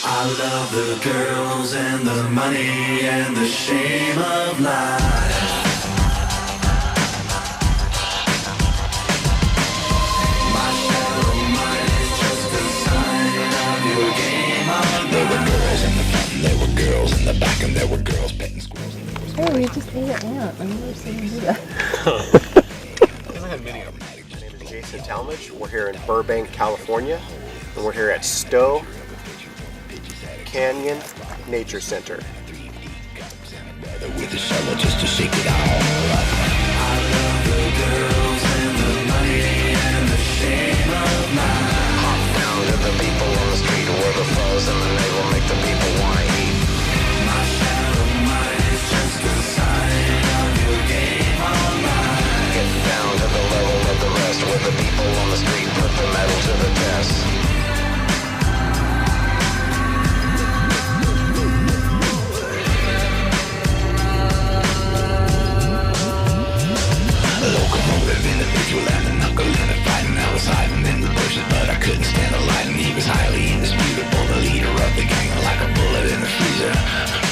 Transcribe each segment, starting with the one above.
I love the girls and the money and the shame of life. My shallow mind is just a sign of your game of There were girls in the front and there were girls in the back and there were girls petting squirrels. Hey, we just ate an ant. I've never seen him do that. My name is Jason Talmadge. We're here in Burbank, California, and we're here at Stough Canyon Nature Center. With a shovel just to shake it all up. I love the girls and the money and the shame of life. Hop down to the people on the street where the flows and the navel make the people wanna eat. My shallow mind is just a sign of your game of life. Get down to the level of the rest where the people on the street put the metal to the test. Locomotive individual and a knuckle and a fighting. I was hiding in the bushes, but I couldn't stand the light, and he was highly indisputable, the leader of the gang, like a bullet in the freezer.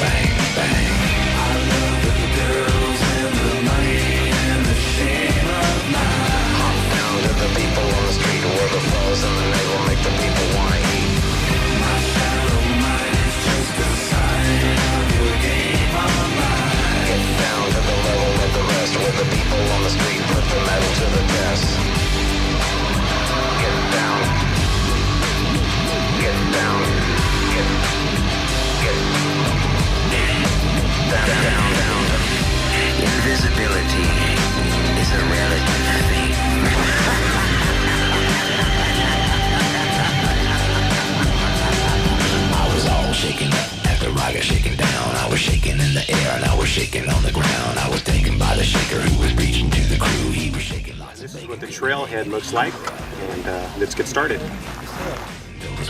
Bang, bang. I love the girls and the money and the shame of life. Hop down to the people on the street where the flows and the navel make the people wanna eat. My shallow mind is just a sign of your game of life. Get down to the level of the rest where the people on the street put the metal to the test. Get down. Get down. Get down. Invisibility is a relative thing. I was all shaken up after I got shaken down. I was shaking in the air and I was shaking on the ground. I was taken by the shaker who was reaching to the crew. He was shaking lots of This is what the trailhead looks like, and let's get started.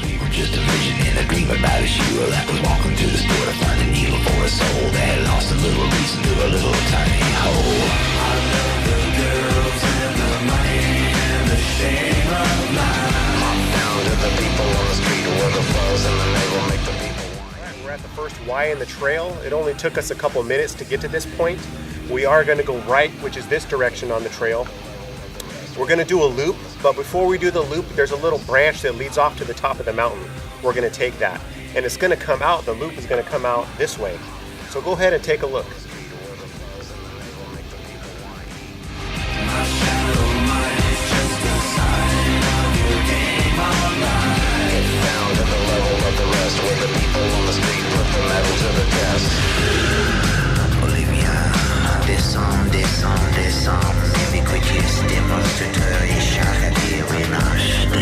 We were just a vision in a dream about a shoe that was walking to the store to find a needle for a soul that had lost a little reason to a little tiny hole. I love the girls and the money and the shame of life. Hop down to the people on the street where the flows and the navel make the people wanna eat. We're at the first Y in the trail. It only took us a couple minutes to get to this point. We are going to go right, which is this direction on the trail. We're going to do a loop, but before we do the loop, there's a little branch that leads off to the top of the mountain. We're going to take that, and it's going to come out, the loop is going to come out this way. So go ahead and take a look. My shallow mind is just a sign of your game of life. Get down to the level of the rest where the people on the street put the metal to the test. Olivia, descends, avec quoi tu es démonstrateur et chaque ménage de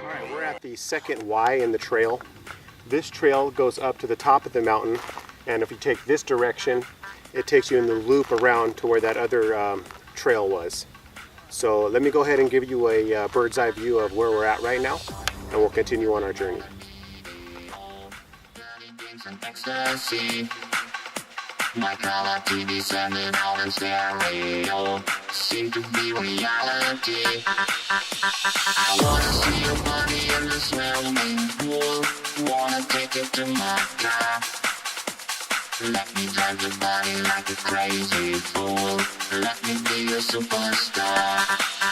Alright, we're at the second Y in the trail. This trail goes up to the top of the mountain, and if you take this direction, it takes you in the loop around to where that other trail was. So let me go ahead and give you a bird's eye view of where we're at right now, and we'll continue on our journey. Ecstasy. My color TV sending out in stereo seem to be reality. I wanna see your body in the swimming pool. Wanna take it to my car. Let me drive your body like a crazy fool. Let me be your superstar. Superstar.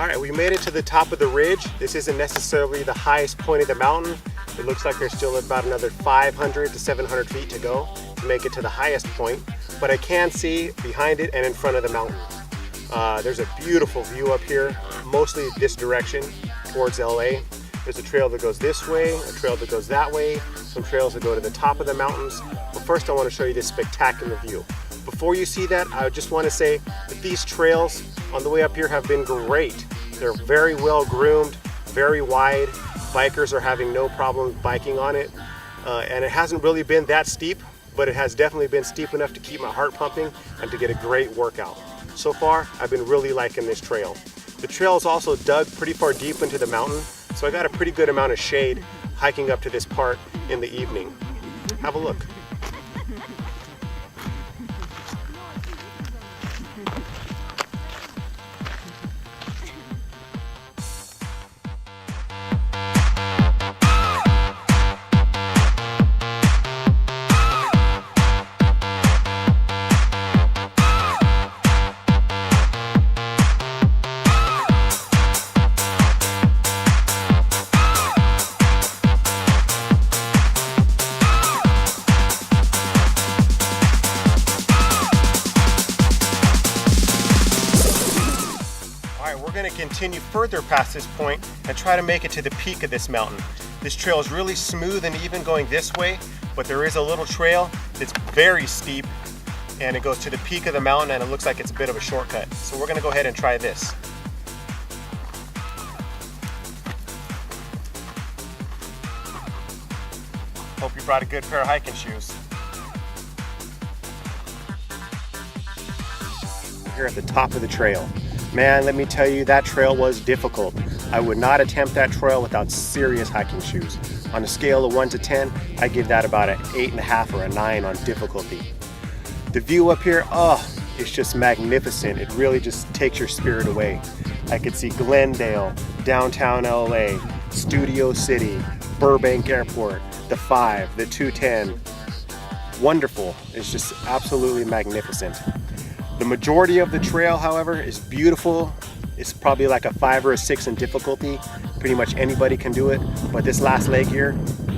All right, we made it to the top of the ridge. This isn't necessarily the highest point of the mountain. It looks like there's still about another 500 to 700 feet to go to make it to the highest point, but I can see behind it and in front of the mountain. There's a beautiful view up here, mostly this direction towards LA. There's a trail that goes this way, a trail that goes that way, some trails that go to the top of the mountains. But first I want to show you this spectacular view. Before you see that, I just want to say that these trails on the way up here have been great. They're very well groomed, very wide. Bikers are having no problem biking on it. And it hasn't really been that steep, but it has definitely been steep enough to keep my heart pumping and to get a great workout. So far, I've been really liking this trail. The trail is also dug pretty far deep into the mountain, so I got a pretty good amount of shade hiking up to this part in the evening. Have a look. We're going to continue further past this point and try to make it to the peak of this mountain. This trail is really smooth and even going this way, but there is a little trail that's very steep and it goes to the peak of the mountain and it looks like it's a bit of a shortcut. So we're going to go ahead and try this. Hope you brought a good pair of hiking shoes. Here at the top of the trail. Man, let me tell you, that trail was difficult. I would not attempt that trail without serious hiking shoes. On a scale of 1 to 10, I give that about an 8.5 or a 9 on difficulty. The view up here, oh, it's just magnificent. It really just takes your spirit away. I could see Glendale, downtown LA, Studio City, Burbank Airport, the 5, the 210. Wonderful. It's just absolutely magnificent. The majority of the trail, however, is beautiful. It's probably like a 5 or a 6 in difficulty. Pretty much anybody can do it. But this last leg here,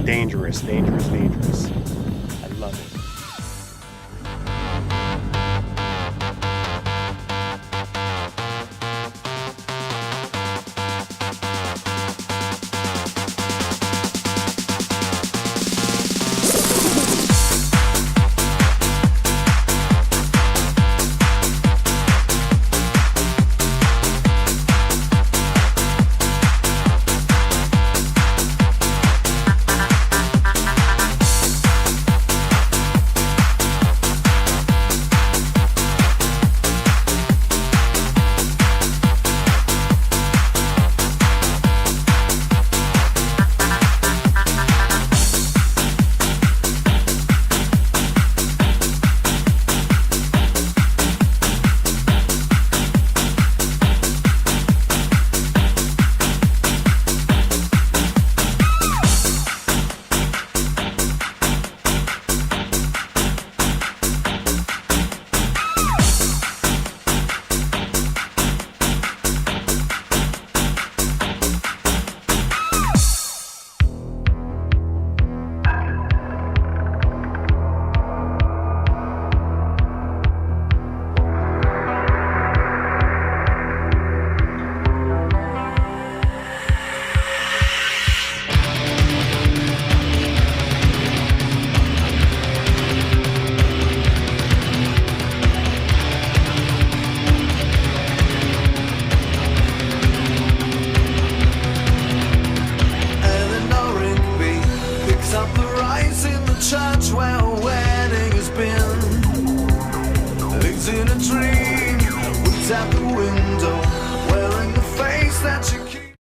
dangerous, dangerous, dangerous.